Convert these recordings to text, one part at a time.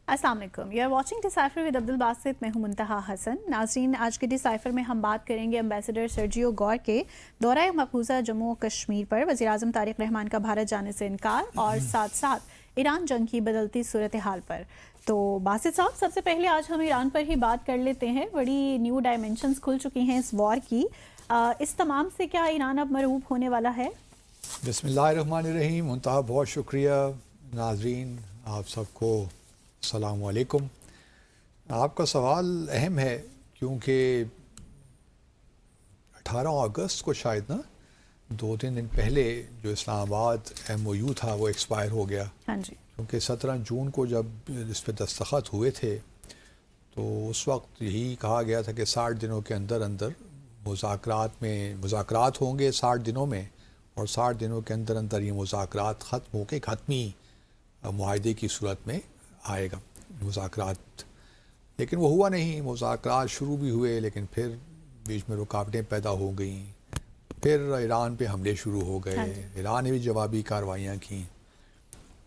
السلام علیکم، you are watching Decipher with Abdul Basit, میں ہوں منتہا حسن۔ ناظرین، آج کے ڈیسائفر میں ہم بات کریں گے امبیسڈر سرجیو گور کے دورہ مقبوضہ جموں و کشمیر پر، وزیراعظم طارق رحمان کا بھارت جانے سے انکار، اور ساتھ ساتھ ایران جنگ کی بدلتی صورتحال پر۔ تو باسط صاحب، سب سے پہلے آج ہم ایران پر ہی بات کر لیتے ہیں۔ بڑی نیو ڈائمینشنز کھل چکی ہیں اس وار کی، اس تمام سے کیا ایران اب مرعوب ہونے والا ہے؟ بسم اللہ الرحمن الرحیم۔ منتہا بہت شکریہ ناظرین، آپ سب کو السلام علیکم۔ آپ کا سوال اہم ہے کیونکہ 18 اگست کو شاید 2-3 دن پہلے جو اسلام آباد MOU تھا وہ ایکسپائر ہو گیا۔ ہاں جی، کیونکہ 17 جون کو جب اس پہ دستخط ہوئے تھے تو اس وقت یہی کہا گیا تھا کہ 60 دنوں کے اندر اندر مذاکرات ہوں گے 60 دنوں میں، اور 60 دنوں کے اندر اندر یہ مذاکرات ختم ہو کے ایک حتمی معاہدے کی صورت میں آئے گا مذاکرات۔ لیکن وہ ہوا نہیں، مذاکرات شروع بھی ہوئے لیکن پھر بیچ میں رکاوٹیں پیدا ہو گئیں، پھر ایران پہ حملے شروع ہو گئے، ایران نے بھی جوابی کارروائیاں کیں،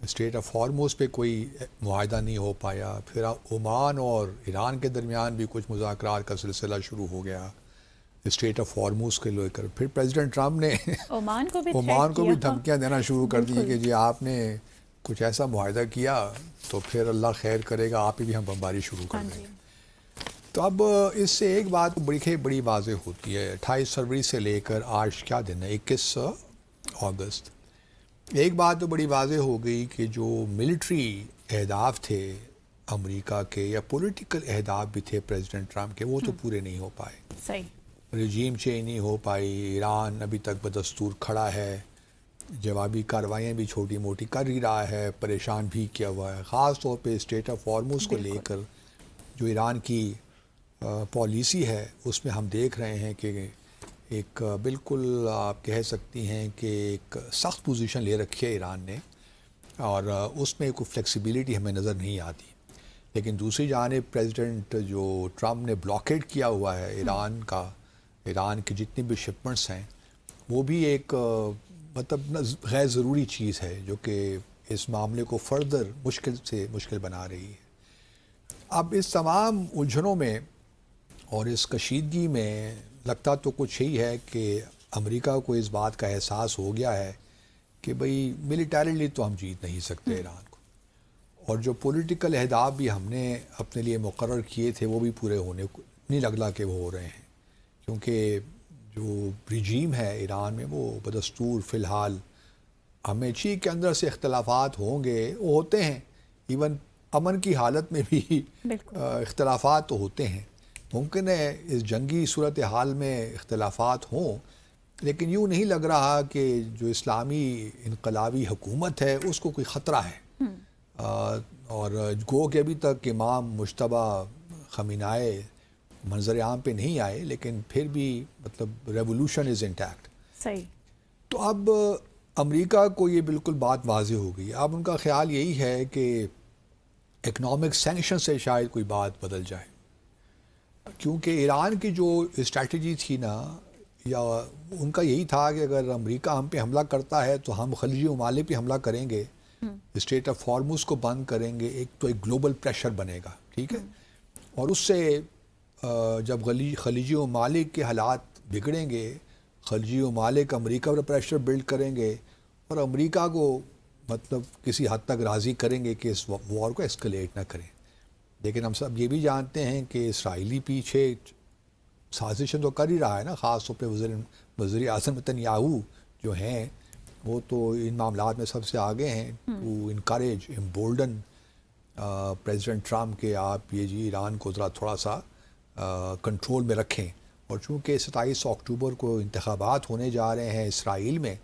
اسٹریٹ آف ہارموز پہ کوئی معاہدہ نہیں ہو پایا، پھر عمان اور ایران کے درمیان بھی کچھ مذاکرات کا سلسلہ شروع ہو گیا اسٹریٹ آف ہارموز کے لے کر۔ پھر پریزیڈنٹ ٹرمپ نے عمان کو بھی دھمکیاں دینا شروع کر دی کہ جی آپ نے کچھ ایسا معاہدہ کیا تو پھر اللہ خیر کرے گا، آپ ہی بھی ہم بمباری شروع کر دیں گے۔ تو اب اس سے ایک بات بڑی واضح ہوتی ہے، 28 فروری سے لے کر آج کیا دن ہے، 21 اگست۔ ایک بات تو بڑی واضح ہو گئی کہ جو ملٹری اہداف تھے امریکہ کے یا پولیٹیکل اہداف بھی تھے پریزیڈنٹ ٹرمپ کے، وہ تو پورے نہیں ہو پائے۔ صحیح، رجیم چینج نہیں ہو پائی، ایران ابھی تک بدستور کھڑا ہے، جوابی کارروائیاں بھی چھوٹی موٹی کر ہی رہا ہے، پریشان بھی کیا ہوا ہے، خاص طور پہ اسٹیٹ آف ہارموز کو لے کر جو ایران کی پالیسی ہے اس میں ہم دیکھ رہے ہیں کہ ایک بالکل آپ کہہ سکتی ہیں کہ ایک سخت پوزیشن لے رکھی ہے ایران نے، اور اس میں کوئی فلیکسیبلٹی ہمیں نظر نہیں آتی۔ لیکن دوسری جانب پریزیڈنٹ جو ٹرمپ نے بلاکیڈ کیا ہوا ہے ایران کی جتنی بھی شپمنٹس ہیں، وہ بھی ایک مطلب غیر ضروری چیز ہے جو کہ اس معاملے کو فردر مشکل سے مشکل بنا رہی ہے۔ اب اس تمام الجھنوں میں اور اس کشیدگی میں لگتا تو کچھ ہی ہے کہ امریکہ کو اس بات کا احساس ہو گیا ہے کہ بھئی ملیٹریلی تو ہم جیت نہیں سکتے ایران کو، اور جو پولیٹیکل اہداف بھی ہم نے اپنے لیے مقرر کیے تھے وہ بھی پورے ہونے کو نہیں لگتا کہ وہ ہو رہے ہیں، کیونکہ جو رجیم ہے ایران میں وہ بدستور فی الحال امیچی کے اندر سے اختلافات ہوں گے، وہ ہوتے ہیں، ایون امن کی حالت میں بھی اختلافات تو ہوتے ہیں، ممکن ہے اس جنگی صورتحال میں اختلافات ہوں، لیکن یوں نہیں لگ رہا کہ جو اسلامی انقلابی حکومت ہے اس کو کوئی خطرہ ہے۔ اور گو کہ ابھی تک امام مجتبیٰ خامنۂ منظر عام پہ نہیں آئے، لیکن پھر بھی مطلب ریولوشن از انٹیکٹ۔ صحیح۔ تو اب امریکہ کو یہ بالکل بات واضح ہو گئی، اب ان کا خیال یہی ہے کہ اکنامک سینکشن سے شاید کوئی بات بدل جائے، کیونکہ ایران کی جو اسٹریٹجی تھی یا ان کا یہی تھا کہ اگر امریکہ ہم پہ حملہ کرتا ہے تو ہم خلیجی ممالک پہ حملہ کریں گے، اسٹریٹ آف ہارموز کو بند کریں گے، ایک گلوبل پریشر بنے گا، ٹھیک ہے، اور اس سے جب خلیجی ممالک کے حالات بگڑیں گے، خلیجی ممالک امریکہ پر پریشر بلڈ کریں گے اور امریکہ کو مطلب کسی حد تک راضی کریں گے کہ اس وار کو ایسکلیٹ نہ کریں۔ لیکن ہم سب یہ بھی جانتے ہیں کہ اسرائیلی پیچھے سازشیں تو کر ہی رہا ہے نا، خاص طور پہ وزیر اعظم نتنیاہو جو ہیں وہ تو ان معاملات میں سب سے آگے ہیں، ٹو انکریج امبولڈن پریزیڈنٹ ٹرمپ کے آپ یہ جی ایران کو ذرا تھوڑا سا کنٹرول میں رکھیں، اور چونکہ 27 اکتوبر کو انتخابات ہونے جا رہے ہیں اسرائیل میں،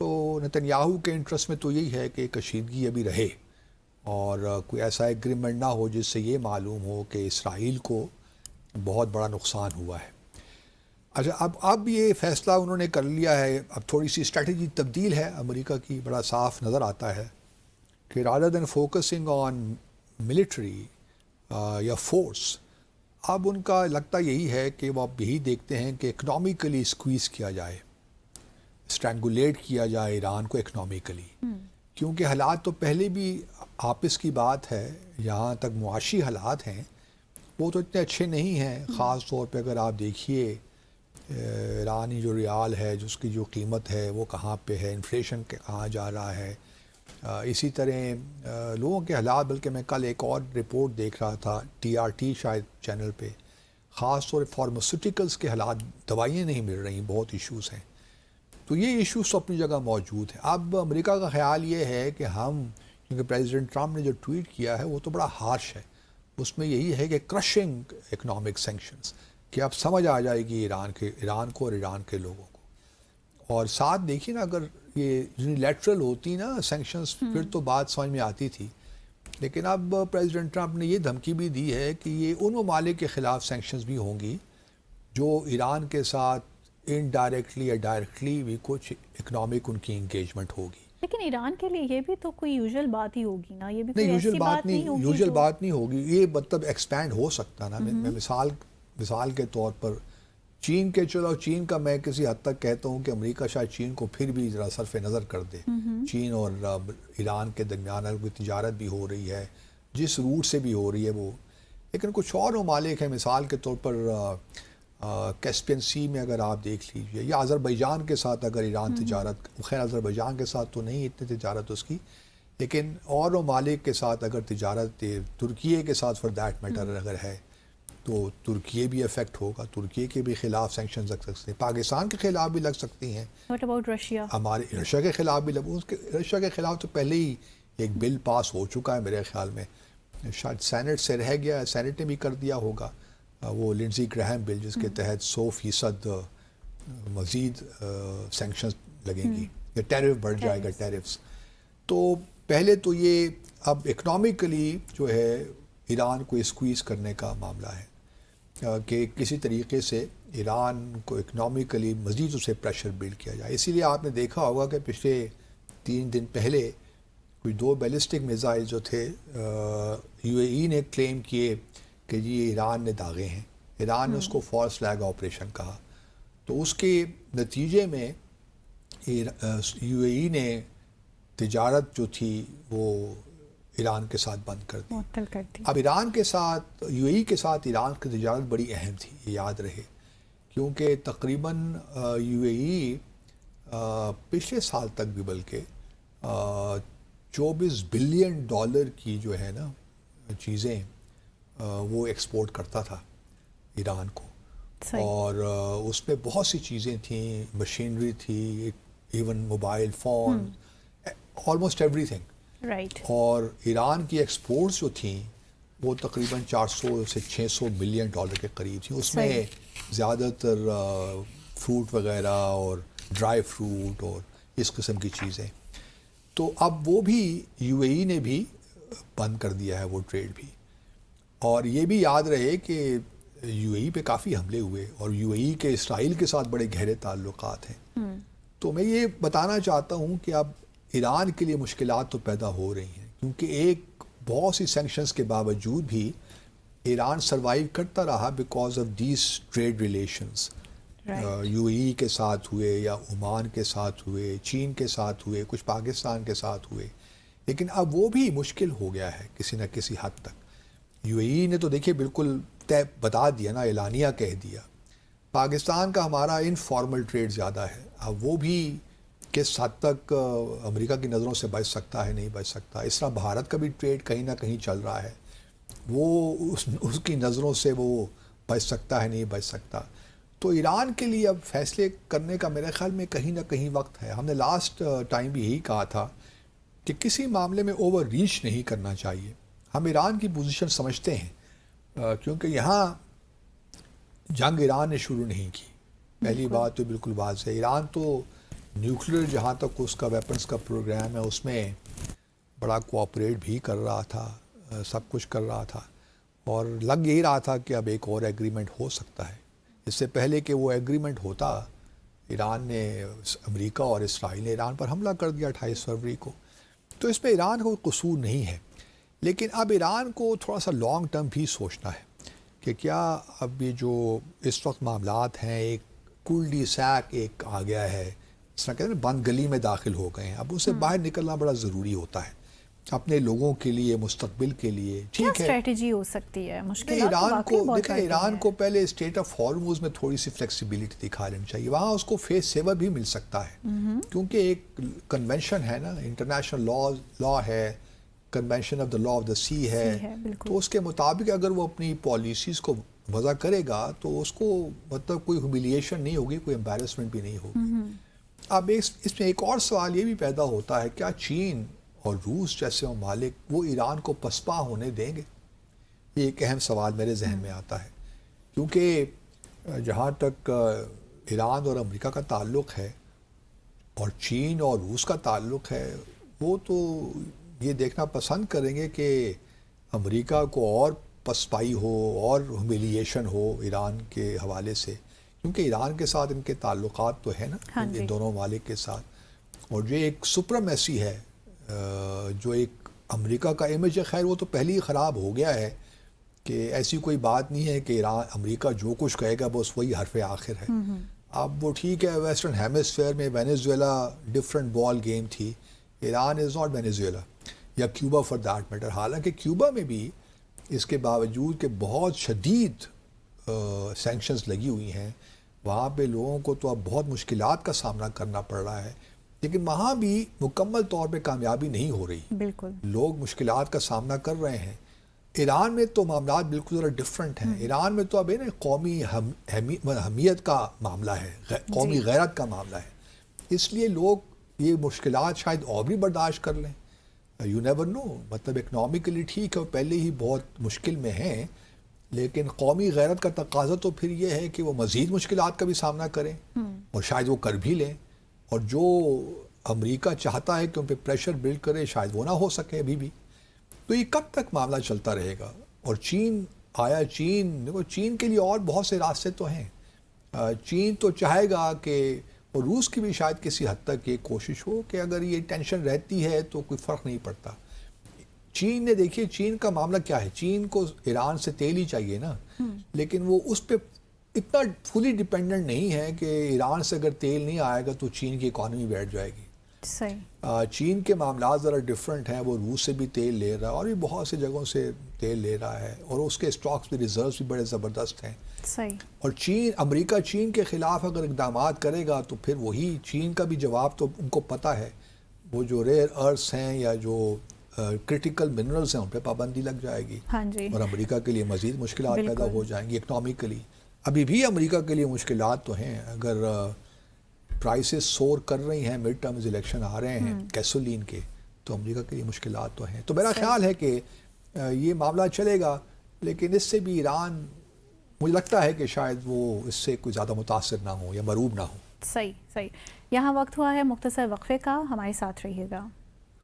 تو نتنیاہو کے انٹرسٹ میں تو یہی ہے کہ کشیدگی ابھی رہے اور کوئی ایسا ایگریمنٹ نہ ہو جس سے یہ معلوم ہو کہ اسرائیل کو بہت بڑا نقصان ہوا ہے۔ اچھا، اب یہ فیصلہ انہوں نے کر لیا ہے، اب تھوڑی سی اسٹریٹجی تبدیل ہے امریکہ کی، بڑا صاف نظر آتا ہے کہ rather than focusing on military یا فورس، اب ان کا لگتا یہی ہے کہ وہ اب یہی دیکھتے ہیں کہ اکنامیکلی اسکویز کیا جائے، اسٹرینگولیٹ کیا جائے ایران کو اکنامیکلی، کیونکہ حالات تو پہلے بھی آپس کی بات ہے، جہاں تک معاشی حالات ہیں وہ تو اتنے اچھے نہیں ہیں. خاص طور پہ اگر آپ دیکھیے ایرانی جو ریال ہے، جس کی جو قیمت ہے وہ کہاں پہ ہے، انفلیشن کہاں جا رہا ہے. اسی طرح لوگوں کے حالات، بلکہ میں کل ایک اور رپورٹ دیکھ رہا تھا TRT شاید چینل پہ، خاص طور فارماسیوٹیکلز کے حالات، دوائیاں نہیں مل رہی، بہت ایشوز ہیں. تو یہ ایشوز تو اپنی جگہ موجود ہیں. اب امریکہ کا خیال یہ ہے کہ ہم، کیونکہ پریزیڈنٹ ٹرمپ نے جو ٹویٹ کیا ہے وہ تو بڑا ہارش ہے، اس میں یہی ہے کہ کرشنگ اکنامک سینکشنز، کہ اب سمجھ آ جائے گی ایران کو اور ایران کے لوگوں کو. اور ساتھ دیکھیے نا، اگر یہ یونیلیٹرل ہوتی نا سینکشنز پھر تو بات سمجھ میں آتی تھی. لیکن اب پریزیڈنٹ ٹرمپ نے یہ دھمکی بھی دی ہے کہ یہ ان ممالک کے خلاف سینکشنز بھی ہوں گی جو ایران کے ساتھ انڈائریکٹلی یا ڈائریکٹلی بھی کچھ اکنامک ان کی انگیجمنٹ ہوگی. لیکن ایران کے لیے یہ بھی تو کوئی یوزول بات ہی ہوگی نا، یہ بھی نہیں، کوئی یوزول ایسی بات نہیں، ہوگی یوزول جو- بات نہیں ہوگی. یہ مطلب ایکسپینڈ ہو سکتا نا. میں مثال کے طور پر چین کے، چلو چین کا میں کسی حد تک کہتا ہوں کہ امریکہ شاید چین کو پھر بھی ذرا صرف نظر کر دے. چین اور ایران کے درمیان کوئی تجارت بھی ہو رہی ہے، جس روٹ سے بھی ہو رہی ہے وہ. لیکن کچھ اور ممالک ہیں، مثال کے طور پر کیسپین سی میں اگر آپ دیکھ لیجئے، یا آذربائیجان کے ساتھ اگر ایران تجارت، خیر آذربائیجان کے ساتھ تو نہیں اتنی تجارت اس کی، لیکن اور ممالک کے ساتھ اگر تجارت، ترکیے کے ساتھ فار دیٹ میٹر اگر ہے، تو ترکیے بھی افیکٹ ہوگا. ترکیے کے بھی خلاف سینکشنز لگ سکتے ہیں، پاکستان کے خلاف بھی لگ سکتی ہیں. What about Russia? ہمارے رشیا کے خلاف بھی رشیا کے خلاف تو پہلے ہی ایک بل پاس ہو چکا ہے میرے خیال میں، شاید سینٹ سے رہ گیا ہے، سینٹ نے بھی کر دیا ہوگا، وہ لنڈزی گراہم بل، جس کے تحت 100% مزید سینکشنز لگیں گی، یا ٹیرف بڑھ جائے گا، ٹیرفز. تو پہلے تو یہ اب اکنامکلی جو ہے ایران کو اسکویز کرنے کا معاملہ ہے، کہ کسی طریقے سے ایران کو اکنامکلی مزید اسے پریشر بلڈ کیا جائے. اسی لیے آپ نے دیکھا ہوگا کہ پچھلے 3 دن پہلے کوئی 2 بیلسٹک میزائل جو تھے UAE نے کلیم کیے کہ جی یہ ایران نے داغے ہیں. ایران نے اس کو فالس فلیگ آپریشن کہا. تو اس کے نتیجے میں UAE نے تجارت جو تھی وہ ایران کے ساتھ بند کر دی. معطل کر دی. اب ایران کے ساتھ، UAE کے ساتھ ایران کی تجارت بڑی اہم تھی، یہ یاد رہے، کیونکہ تقریباً UAE پچھلے سال تک بھی بلکہ $24 بلین کی جو ہے نا چیزیں وہ ایکسپورٹ کرتا تھا ایران کو. اور اس میں بہت سی چیزیں تھیں، مشینری تھی، even mobile phone, almost every thing. Right. اور ایران کی ایکسپورٹس جو تھیں وہ تقریباً $400 سے $600 بلین کے قریب تھیں. اس میں زیادہ تر فروٹ وغیرہ اور ڈرائی فروٹ اور اس قسم کی چیزیں. تو اب وہ بھی UAE نے بھی بند کر دیا ہے وہ ٹریڈ بھی. اور یہ بھی یاد رہے کہ UAE پہ کافی حملے ہوئے، اور UAE کے اسرائیل کے ساتھ بڑے گہرے تعلقات ہیں. تو میں یہ بتانا چاہتا ہوں کہ اب ایران کے لیے مشکلات تو پیدا ہو رہی ہیں، کیونکہ ایک بہت سی سینکشنز کے باوجود بھی ایران سروائیو کرتا رہا because of these trade relations. UAE کے ساتھ ہوئے، یا عمان کے ساتھ ہوئے، چین کے ساتھ ہوئے، کچھ پاکستان کے ساتھ ہوئے. لیکن اب وہ بھی مشکل ہو گیا ہے کسی نہ کسی حد تک. UAE نے تو دیکھیے بالکل طے بتا دیا نا، اعلانیہ کہہ دیا. پاکستان کا ہمارا انفارمل ٹریڈ زیادہ ہے، اب وہ بھی کس حد تک امریکہ کی نظروں سے بچ سکتا ہے، نہیں بچ سکتا. اس طرح بھارت کا بھی ٹریڈ کہیں نہ کہیں چل رہا ہے، وہ اس کی نظروں سے وہ بچ سکتا ہے، نہیں بچ سکتا. تو ایران کے لیے اب فیصلے کرنے کا میرے خیال میں کہیں نہ کہیں وقت ہے. ہم نے لاسٹ ٹائم بھی یہی کہا تھا کہ کسی معاملے میں اوور ریچ نہیں کرنا چاہیے. ہم ایران کی پوزیشن سمجھتے ہیں، کیونکہ یہاں جنگ ایران نے شروع نہیں کی. پہلی بات تو بالکل واضح ہے، ایران تو نیوکلیر جہاں تک اس کا ویپنز کا پروگرام ہے اس میں بڑا کوآپریٹ بھی کر رہا تھا، سب کچھ کر رہا تھا، اور لگ یہی رہا تھا کہ اب ایک اور ایگریمنٹ ہو سکتا ہے. اس سے پہلے کہ وہ ایگریمنٹ ہوتا، ایران نے، امریکہ اور اسرائیل نے ایران پر حملہ کر دیا 28 فروری کو. تو اس میں ایران کا کوئی قصور نہیں ہے. لیکن اب ایران کو تھوڑا سا لانگ ٹرم بھی سوچنا ہے کہ کیا اب یہ جو اس وقت معاملات ہیں، ایک کلڈی سیک ایک آ گیا ہے، اس طرح کہتے ہیں بند گلی میں داخل ہو گئے ہیں، اب اس سے باہر نکلنا بڑا ضروری ہوتا ہے. اپنے لوگوں کے لیے، مستقبل کے لیے. کیا ٹھیک ہے اسٹریٹجی ہو سکتی ہے؟ مشکلات تو ایران واقعی کو بہت دیکھیں، بڑھ گئی ایران ہیں. کو پہلے اسٹیٹ آف ہارموز میں تھوڑی سی فلیکسیبلٹی دکھا لینی چاہیے. وہاں اس کو فیس سیور بھی مل سکتا ہے، کیونکہ ایک کنونشن ہے نا، انٹرنیشنل لا ہے، convention of the law of the sea ہے. بالکل. تو اس کے مطابق اگر وہ اپنی پالیسیز کو وضع کرے گا تو اس کو مطلب کوئی ہیومیلیشن نہیں ہوگی، کوئی امبیرسمنٹ بھی نہیں ہوگی. اب اس میں ایک اور سوال یہ بھی پیدا ہوتا ہے، کیا چین اور روس جیسے ممالک وہ ایران کو پسپا ہونے دیں گے؟ یہ ایک اہم سوال میرے ذہن میں آتا ہے، کیونکہ جہاں تک ایران اور امریکہ کا تعلق ہے اور چین اور روس کا تعلق ہے، وہ تو یہ دیکھنا پسند کریں گے کہ امریکہ کو اور پسپائی ہو اور ہیومیلیشن ہو ایران کے حوالے سے، کیونکہ ایران کے ساتھ ان کے تعلقات تو ہیں نا، ان دونوں ممالک کے ساتھ. اور جو ایک سپرمیسی ہے، جو ایک امریکہ کا امیج ہے، خیر وہ تو پہلے ہی خراب ہو گیا ہے کہ ایسی کوئی بات نہیں ہے کہ ایران امریکہ جو کچھ کہے گا بس وہی حرف آخر ہے. اب وہ ٹھیک ہے، ویسٹرن ہیمسفیئر میں وینیزویلا ڈفرینٹ بال گیم تھی، ایران از ناٹ وینیزویلا یا کیوبا فار دیٹ میٹر. حالانکہ کیوبا میں بھی اس کے باوجود کہ بہت شدید سینکشنز لگی ہوئی ہیں، وہاں پہ لوگوں کو تو اب بہت مشکلات کا سامنا کرنا پڑ رہا ہے، لیکن وہاں بھی مکمل طور پہ کامیابی نہیں ہو رہی. بالکل لوگ مشکلات کا سامنا کر رہے ہیں. ایران میں تو معاملات بالکل ذرا ڈفرینٹ ہیں. ایران میں تو اب نا قومی حمیت کا معاملہ ہے، قومی غیرت کا معاملہ ہے، اس لیے لوگ یہ مشکلات شاید اور بھی برداشت کر لیں. یو نیور نو، مطلب اکنامکلی ٹھیک ہے، وہ پہلے ہی بہت مشکل میں ہیں، لیکن قومی غیرت کا تقاضا تو پھر یہ ہے کہ وہ مزید مشکلات کا بھی سامنا کریں، اور شاید وہ کر بھی لیں. اور جو امریکہ چاہتا ہے کہ ان پہ پریشر بلڈ کرے، شاید وہ نہ ہو سکے ابھی بھی. تو یہ کب تک معاملہ چلتا رہے گا؟ اور دیکھو چین کے لیے اور بہت سے راستے تو ہیں. چین تو چاہے گا کہ، اور روس کی بھی شاید کسی حد تک یہ کوشش ہو کہ اگر یہ ٹینشن رہتی ہے تو کوئی فرق نہیں پڑتا. چین نے دیکھیے، چین کا معاملہ کیا ہے، چین کو ایران سے تیل ہی چاہیے نا، لیکن وہ اس پہ اتنا فلی ڈیپینڈنٹ نہیں ہے کہ ایران سے اگر تیل نہیں آئے گا تو چین کی اکانومی بیٹھ جائے گی. صحیح. چین کے معاملات ذرا ڈیفرنٹ ہیں، وہ روس سے بھی تیل لے رہا ہے اور بھی بہت سی جگہوں سے تیل لے رہا ہے، اور اس کے اسٹاکس بھی، ریزروز بھی بڑے زبردست ہیں. صحیح. اور امریکہ چین کے خلاف اگر اقدامات کرے گا تو پھر وہی چین کا بھی جواب تو ان کو پتہ ہے، وہ جو ریئر ارتھس ہیں یا جو کرٹیکل منرلز ہیں ان پہ پابندی لگ جائے گی. ہاں جی. اور امریکہ کے لیے مزید مشکلات پیدا ہو جائیں گی اکنامکلی. ابھی بھی امریکہ کے لیے مشکلات تو ہیں، اگر پرائسز سور کر رہی ہیں، مڈ ٹرمز الیکشن آ رہے ہیں گیسولین کے، تو امریکہ کے لیے مشکلات تو ہیں. تو میرا خیال ہے کہ یہ معاملہ چلے گا، لیکن اس سے بھی ایران، مجھے لگتا ہے کہ شاید وہ اس سے کوئی زیادہ متاثر نہ ہو یا مروب نہ ہو. صحیح. یہاں وقت ہوا ہے مختصر وقفے کا، ہمارے ساتھ رہیے گا.